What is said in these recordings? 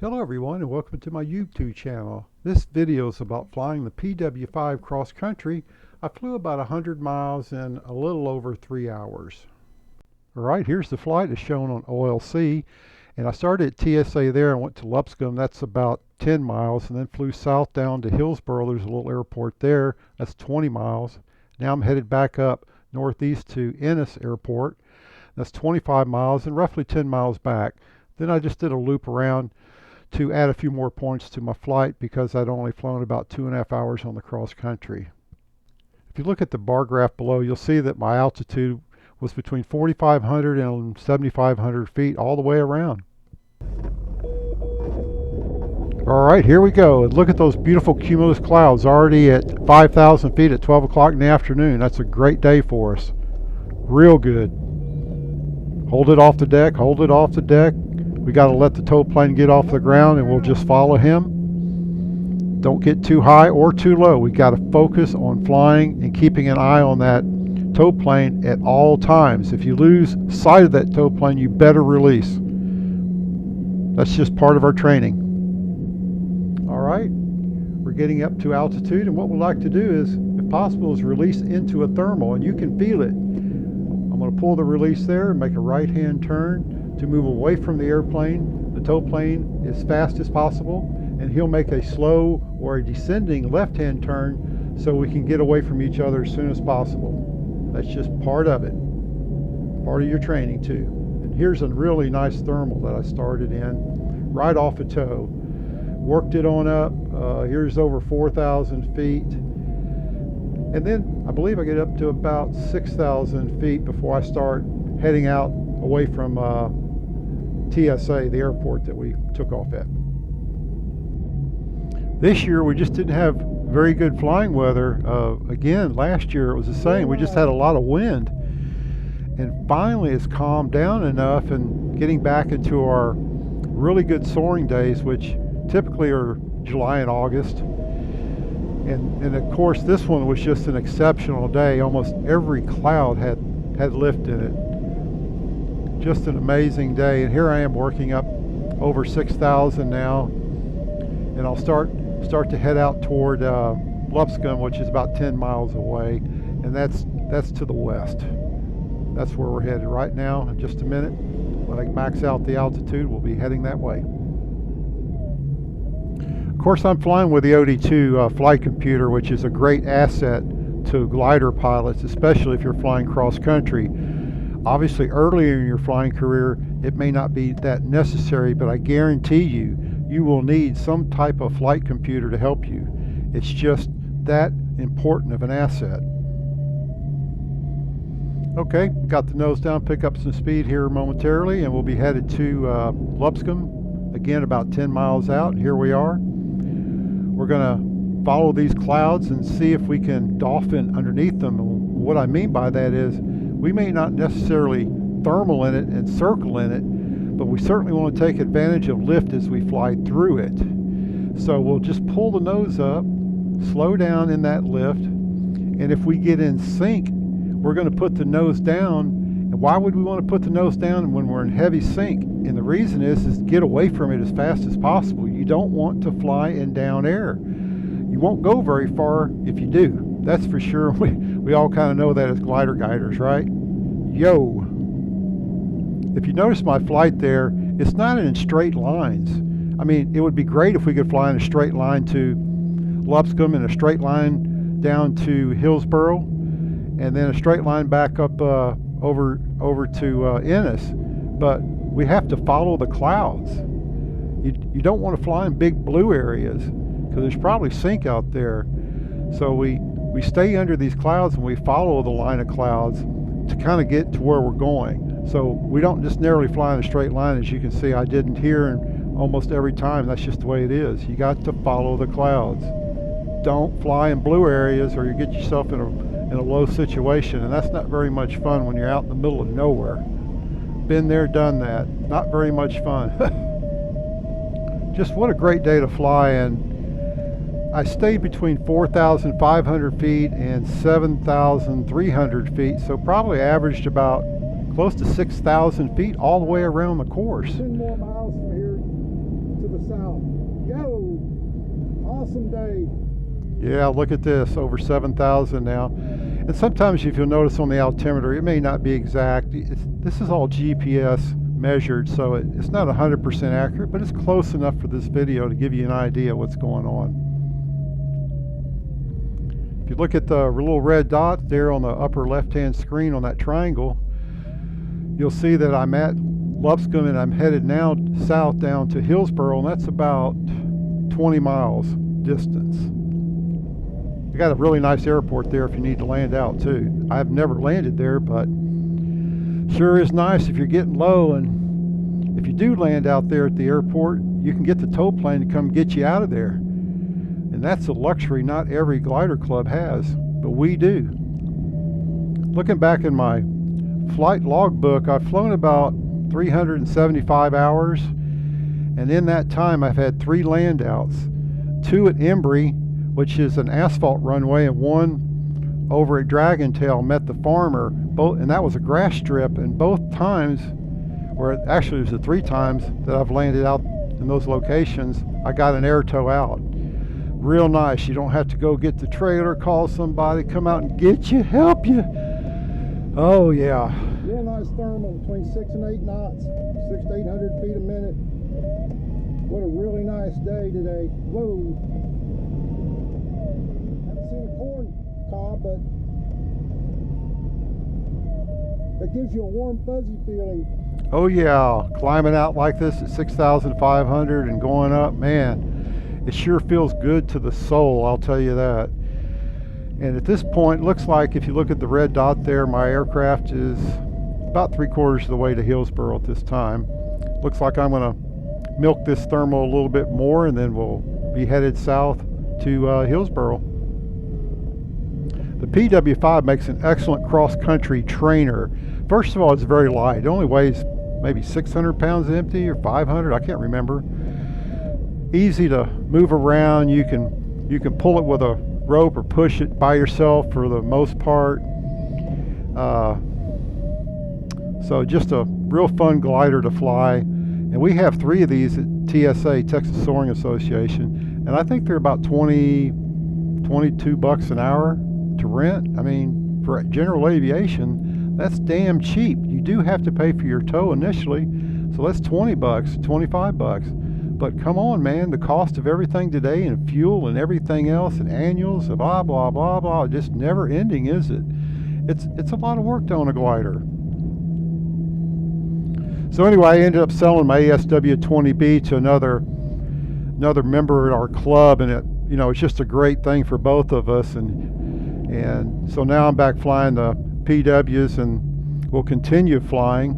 Hello everyone and welcome to my YouTube channel. This video is about flying the PW-5 cross country. I flew about 100 miles in a little over 3 hours. Alright, here's the flight as shown on OLC, and I started at TSA there and went to Lupscomb. That's about 10 miles, and then flew south down to Hillsboro. There's a little airport there. That's 20 miles. Now I'm headed back up northeast to Ennis Airport. That's 25 miles and roughly 10 miles back. Then I just did a loop around to add a few more points to my flight because I'd only flown about 2.5 hours on the cross country. If you look at the bar graph below, you'll see that my altitude was between 4,500 and 7,500 feet all the way around. Alright, here we go. And look at those beautiful cumulus clouds already at 5,000 feet at 12 o'clock in the afternoon. That's a great day for us. Real good. Hold it off the deck, hold it off the deck. We got to let the tow plane get off the ground and we'll just follow him. Don't get too high or too low. We got to focus on flying and keeping an eye on that tow plane at all times. If you lose sight of that tow plane, you better release. That's just part of our training. All right, we're getting up to altitude, and what we'd like to do is, if possible, is release into a thermal, and you can feel it. I'm going to pull the release there and make a right-hand turn to move away from the airplane, the tow plane, as fast as possible, and he'll make a slow or a descending left-hand turn so we can get away from each other as soon as possible. That's just part of it, part of your training too. And here's a really nice thermal that I started in right off a tow. Worked it on up. Here's over 4,000 feet. And then I believe I get up to about 6,000 feet before I start heading out away from TSA, the airport that we took off at. This year we just didn't have very good flying weather. Again, last year it was the same. We just had a lot of wind. And finally it's calmed down enough and getting back into our really good soaring days, which typically are July and August. And of course this one was just an exceptional day. Almost every cloud had lift in it. Just an amazing day, and here I am working up over 6,000 now, and I'll start to head out toward Lupscomb, which is about 10 miles away, and that's to the west. That's where we're headed right now. In just a minute, when I max out the altitude, we'll be heading that way. Of course, I'm flying with the OD2 flight computer, which is a great asset to glider pilots, especially if you're flying cross country. Obviously, earlier in your flying career, it may not be that necessary, but I guarantee you will need some type of flight computer to help you. It's just that important of an asset. Okay, got the nose down, pick up some speed here momentarily, and we'll be headed to Lupscomb, again about 10 miles out, and here we are. We're going to follow these clouds and see if we can dolphin underneath them. And what I mean by that is, we may not necessarily thermal in it and circle in it, but we certainly want to take advantage of lift as we fly through it. So we'll just pull the nose up, slow down in that lift, and if we get in sync, we're going to put the nose down. And why would we want to put the nose down when we're in heavy sync? And the reason is get away from it as fast as possible. You don't want to fly in down air. You won't go very far if you do. That's for sure. We all kind of know that as glider guiders, right? Yo! If you notice my flight there, it's not in straight lines. I mean, it would be great if we could fly in a straight line to Lupscomb and a straight line down to Hillsboro, and then a straight line back up over to Ennis. But we have to follow the clouds. You don't want to fly in big blue areas because there's probably sink out there. So we stay under these clouds and we follow the line of clouds to kind of get to where we're going. So we don't just narrowly fly in a straight line, as you can see I didn't here, and almost every time that's just the way it is. You got to follow the clouds. Don't fly in blue areas or you get yourself in a low situation, and that's not very much fun when you're out in the middle of nowhere. Been there, done that. Not very much fun. Just what a great day to fly, and I stayed between 4,500 feet and 7,300 feet, so probably averaged about close to 6,000 feet all the way around the course. 10 more miles from here to the south. Go! Awesome day. Yeah, look at this, over 7,000 now. And sometimes if you'll notice on the altimeter, it may not be exact. This is all GPS measured, so it's not 100% accurate, but it's close enough for this video to give you an idea what's going on. If you look at the little red dot there on the upper left-hand screen on that triangle, you'll see that I'm at Lupscomb and I'm headed now south down to Hillsboro, and that's about 20 miles distance. We got a really nice airport there if you need to land out too. I've never landed there, but sure is nice if you're getting low, and if you do land out there at the airport, you can get the tow plane to come get you out of there. And that's a luxury not every glider club has, but we do. Looking back in my flight logbook, I've flown about 375 hours, and in that time I've had 3 land outs. 2 at Embry, which is an asphalt runway, and 1 over at Dragon Tail, met the farmer, and that was a grass strip, and both times, or actually it was the 3 times that I've landed out in those locations, I got an air tow out. Real nice. You don't have to go get the trailer, call somebody, come out and get you, help you. Oh yeah. Real nice thermal between 6 and 8 knots, 600 to 800 feet a minute. What a really nice day today. Whoa. Haven't seen a corn cob, but it gives you a warm, fuzzy feeling. Oh yeah, climbing out like this at 6,500 and going up, man, it sure feels good to the soul, I'll tell you that. And at this point, looks like if you look at the red dot there, my aircraft is about 3/4 of the way to Hillsboro at this time. Looks like I'm going to milk this thermal a little bit more, and then we'll be headed south to Hillsboro. The PW-5 makes an excellent cross-country trainer. First of all, it's very light. It only weighs maybe 600 pounds empty or 500, I can't remember. Easy to move around. You can pull it with a rope or push it by yourself for the most part. So just a real fun glider to fly. And we have 3 of these at TSA, Texas Soaring Association, and I think they're about $22 an hour to rent. I mean, for general aviation, that's damn cheap. You do have to pay for your tow initially, so that's $20, $25. But come on, man, the cost of everything today and fuel and everything else and annuals and blah, blah, blah, blah, just never ending, is it? It's a lot of work to own a glider. So anyway, I ended up selling my ASW-20B to another member at our club, and it's just a great thing for both of us. And so now I'm back flying the PWs, and will continue flying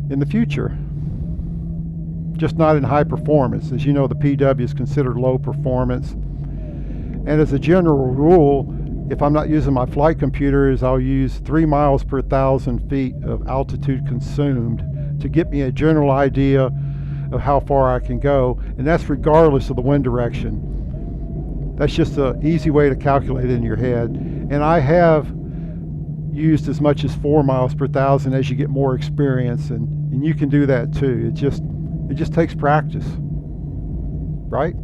in the future. Just not in high performance. As you know, the PW is considered low performance. And as a general rule, if I'm not using my flight computers, I'll use 3 miles per 1,000 feet of altitude consumed to get me a general idea of how far I can go, and that's regardless of the wind direction. That's just an easy way to calculate it in your head. And I have used as much as 4 miles per 1,000 as you get more experience, and you can do that too. It just takes practice, right?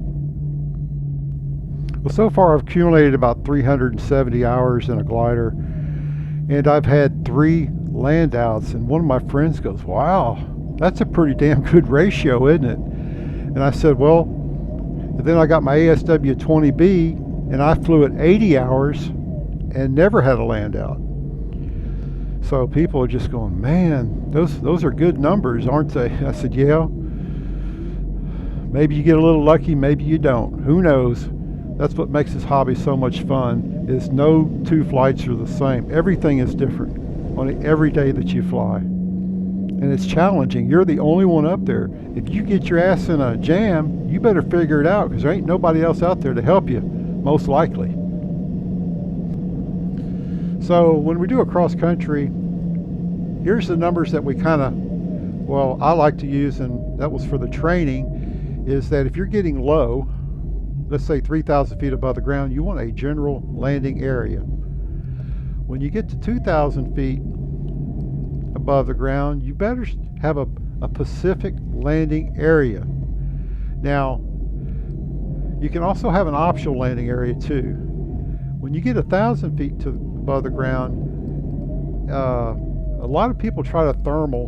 Well, so far I've accumulated about 370 hours in a glider, and I've had 3 land outs, and one of my friends goes, wow, that's a pretty damn good ratio, isn't it? And I said, well, then I got my ASW-20B, and I flew at 80 hours and never had a land out. So people are just going, man, those are good numbers, aren't they? I said, yeah. Maybe you get a little lucky, maybe you don't. Who knows? That's what makes this hobby so much fun, is no 2 flights are the same. Everything is different on every day that you fly. And it's challenging. You're the only one up there. If you get your ass in a jam, you better figure it out, because there ain't nobody else out there to help you, most likely. So when we do a cross country, here's the numbers that we I like to use, and that was for the training, is that if you're getting low, let's say 3,000 feet above the ground, you want a general landing area. When you get to 2,000 feet above the ground, you better have a Pacific landing area. Now, you can also have an optional landing area too. When you get 1,000 feet above the ground, a lot of people try to thermal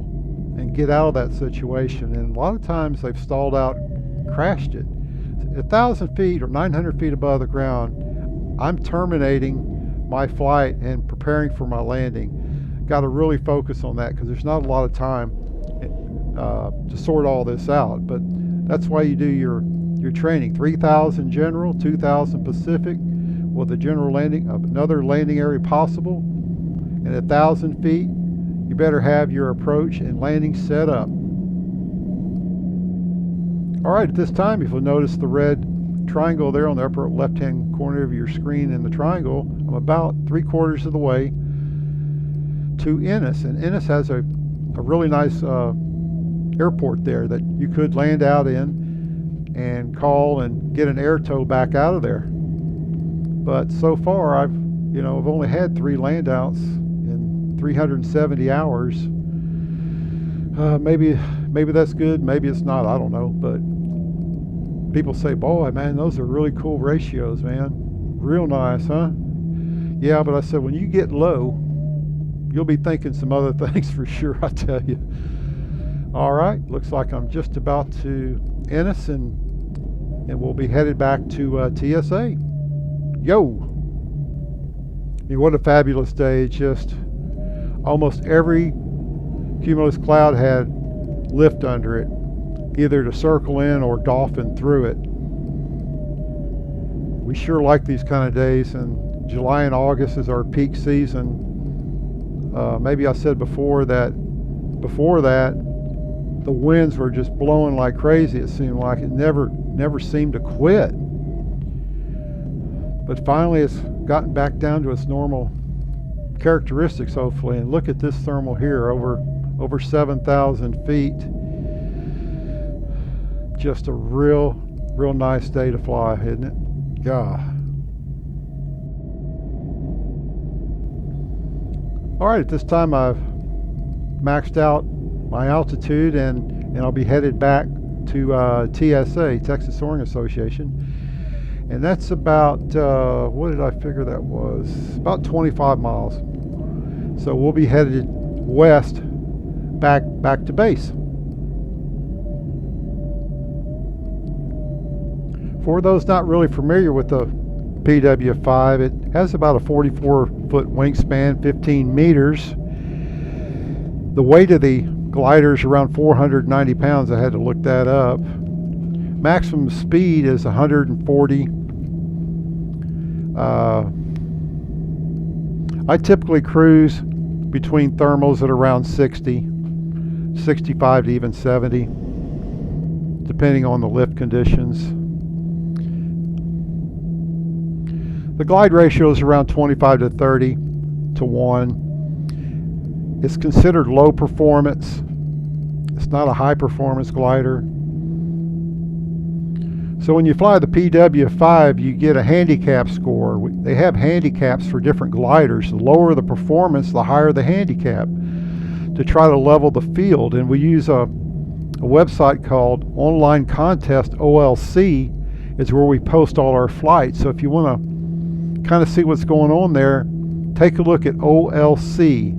and get out of that situation, and a lot of times they've stalled out, crashed it. 1,000 feet or 900 feet above the ground, I'm terminating my flight and preparing for my landing. Got to really focus on that because there's not a lot of time to sort all this out, but that's why you do your training. 3,000 general, 2,000 Pacific, with a general landing, another landing area possible, and 1,000 feet, you better have your approach and landing set up. All right, at this time, if you'll notice the red triangle there on the upper left-hand corner of your screen in the triangle, I'm about 3/4 of the way to Ennis, and Ennis has a really nice airport there that you could land out in and call and get an air tow back out of there. But so far, I've only had 3 land outs in 370 hours. Maybe that's good, maybe it's not, I don't know. But people say, boy, man, those are really cool ratios, man. Real nice, huh? Yeah, but I said, when you get low, you'll be thinking some other things for sure, I tell you. All right, looks like I'm just about to Ennis, and we'll be headed back to TSA. Yo! I mean, what a fabulous day. It's just almost every cumulus cloud had lift under it, either to circle in or dolphin through it. We sure like these kind of days, and July and August is our peak season. Maybe I said before that the winds were just blowing like crazy. It seemed like it never seemed to quit. But finally it's gotten back down to its normal characteristics, hopefully. And look at this thermal here, over 7,000 feet. Just a real nice day to fly, isn't it? God. All right, at this time I've maxed out my altitude, and I'll be headed back to TSA, Texas Soaring Association. And that's about, what did I figure that was? About 25 miles. So we'll be headed west back to base. For those not really familiar with the PW-5, it has about a 44-foot wingspan, 15 meters. The weight of the glider is around 490 pounds. I had to look that up. Maximum speed is 140. I typically cruise between thermals at around 60, 65 to even 70, depending on the lift conditions. The glide ratio is around 25 to 30 to 1. It's considered low performance. It's not a high performance glider. So when you fly the PW-5, you get a handicap score. They have handicaps for different gliders. The lower the performance, the higher the handicap, to try to level the field. And we use a website called Online Contest OLC. Is where we post all our flights. So if you want to kind of see what's going on there, take a look at OLC.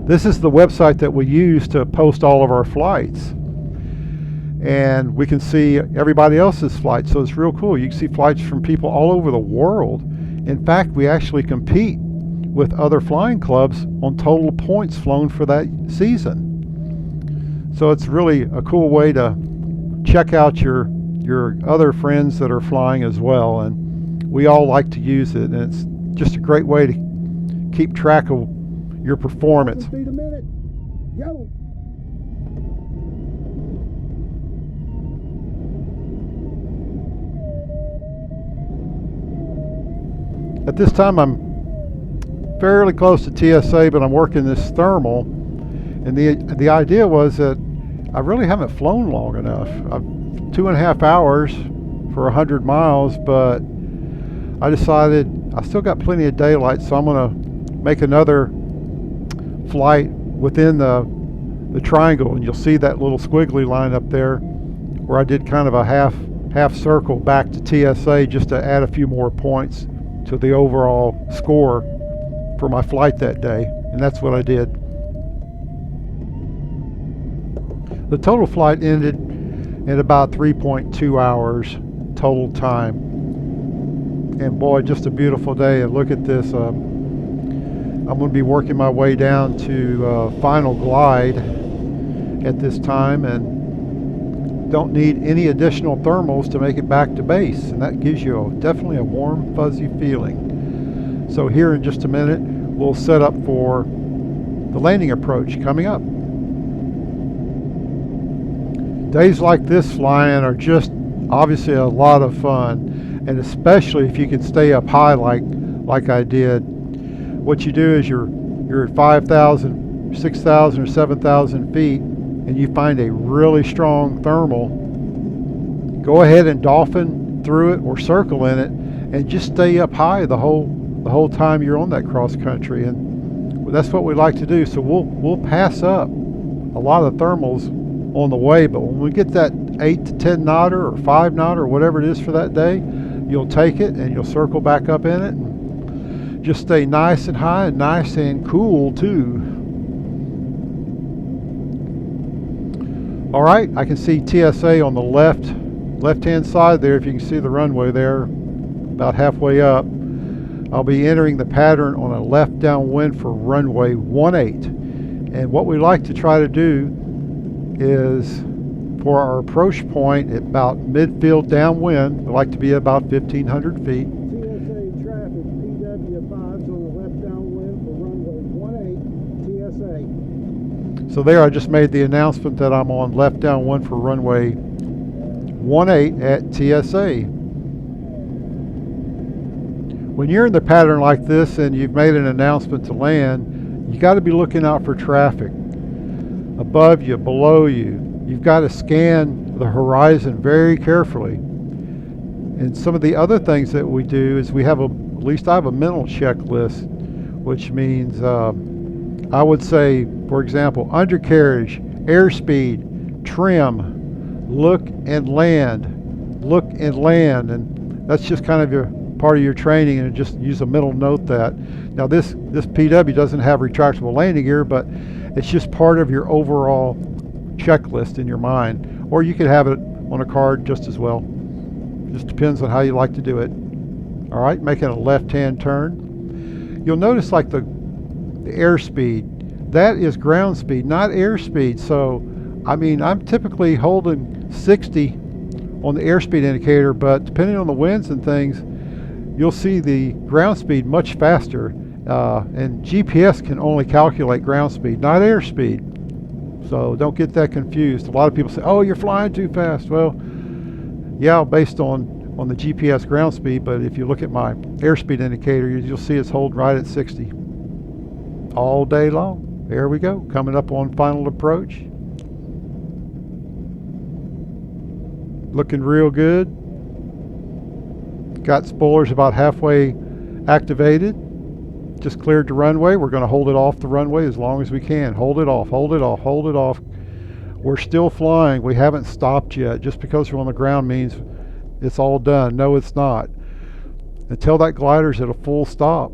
This is the website that we use to post all of our flights. And we can see everybody else's flights, so it's real cool. You can see flights from people all over the world. In fact, we actually compete with other flying clubs on total points flown for that season. So it's really a cool way to check out your other friends that are flying as well, and we all like to use it, and it's just a great way to keep track of your performance. Feet a minute. Go. At this time, I'm fairly close to TSA, but I'm working this thermal, and the idea was that I really haven't flown long enough. I've 2.5 hours for 100 miles, but I decided I still got plenty of daylight, so I'm going to make another flight within the triangle, and you'll see that little squiggly line up there. where I did kind of a half circle back to TSA just to add a few more points to the overall score for my flight that day, and that's what I did. The total flight ended in about 3.2 hours total time, and boy, just a beautiful day. And look at this, I'm going to be working my way down to final glide at this time, and don't need any additional thermals to make it back to base, and that gives you definitely a warm, fuzzy feeling. So here in just a minute, we'll set up for the landing approach coming up. Days like this flying are just obviously a lot of fun, and especially if you can stay up high like I did. What you do is you're at 5,000, 6,000 or 7,000 feet, and you find a really strong thermal. Go ahead and dolphin through it or circle in it, and just stay up high the whole time you're on that cross country. And that's what we like to do. So we'll pass up a lot of thermals on the way, but when we get that 8 to 10 knotter or 5 knotter or whatever it is for that day, you'll take it and you'll circle back up in it and just stay nice and high and nice and cool too. All right, I can see TSA on the left-hand side there. If you can see the runway there, about halfway up. I'll be entering the pattern on a left downwind for runway 18. And what we like to try to do is, for our approach point at about midfield downwind, we like to be about 1,500 feet. TSA traffic, PW-5's on the left downwind for runway 18, TSA. So there I just made the announcement that I'm on left downwind for runway 18 at TSA. When you're in the pattern like this and you've made an announcement to land, you got to be looking out for traffic above you, below you. You've got to scan the horizon very carefully. And some of the other things that we do is at least I have a mental checklist, which means I would say, for example, undercarriage, airspeed, trim, look and land, and that's just kind of part of your training, and just use a mental note that. Now this PW doesn't have retractable landing gear, but it's just part of your overall checklist in your mind, or you could have it on a card just as well. Just depends on how you like to do it. All right, making a left-hand turn. You'll notice like the airspeed, that is ground speed, not airspeed. So I mean, I'm typically holding 60 on the airspeed indicator, but depending on the winds and things, you'll see the ground speed much faster, and GPS can only calculate ground speed, not airspeed. So don't get that confused. A lot of people say, oh, you're flying too fast. Well, yeah, based on the GPS ground speed, but if you look at my airspeed indicator, you'll see it's holding right at 60 all day long. There we go, coming up on final approach. Looking real good. Got spoilers about halfway activated. Just cleared the runway. We're going to hold it off the runway as long as we can. Hold it off, hold it off, hold it off. We're still flying. We haven't stopped yet. Just because we're on the ground means it's all done. No, it's not. Until that glider's at a full stop,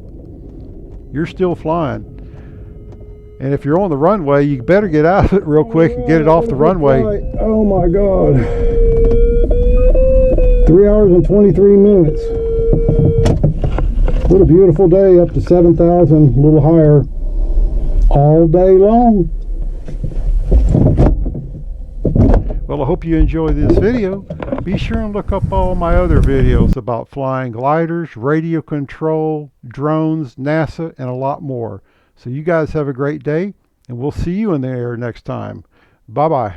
you're still flying. And if you're on the runway, you better get out of it real quick and get it off the runway. Oh my God. 3 hours and 23 minutes. What a beautiful day, up to 7,000, a little higher, all day long. Well, I hope you enjoyed this video. Be sure and look up all my other videos about flying gliders, radio control, drones, NASA, and a lot more. So you guys have a great day, and we'll see you in the air next time. Bye-bye.